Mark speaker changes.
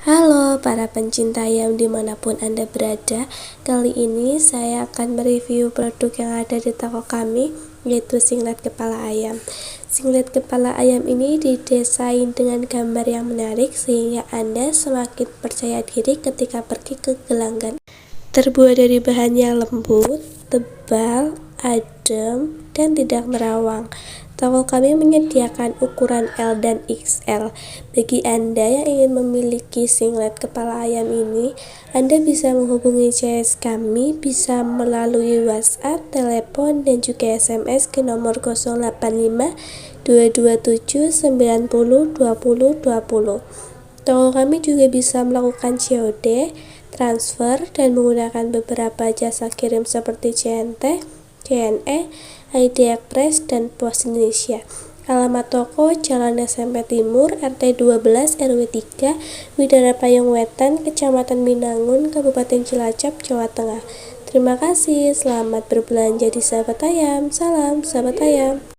Speaker 1: Halo para pencinta ayam dimanapun Anda berada. Kali ini saya akan mereview produk yang ada di toko kami, yaitu singlet kepala ayam. Singlet kepala ayam ini didesain dengan gambar yang menarik sehingga Anda semakin percaya diri ketika pergi ke gelanggang. Terbuat dari bahan yang lembut, tebal, adem, dan tidak merawang. Toko kami menyediakan ukuran L dan XL. Bagi Anda yang ingin memiliki singlet kepala ayam ini, Anda bisa menghubungi CS kami bisa melalui WhatsApp, telepon, dan juga SMS ke nomor 085 227 90 20 20. Toko kami juga bisa melakukan COD, transfer, dan menggunakan beberapa jasa kirim seperti CNT, CNE, ID Express, dan Pos Indonesia. Alamat toko Jalan SMP Timur, RT 12 RW 3, Widara Payung Wetan, Kecamatan Binangun, Kabupaten Cilacap, Jawa Tengah. Terima kasih, selamat berbelanja di Sahabat Ayam. Salam Sahabat Ayam.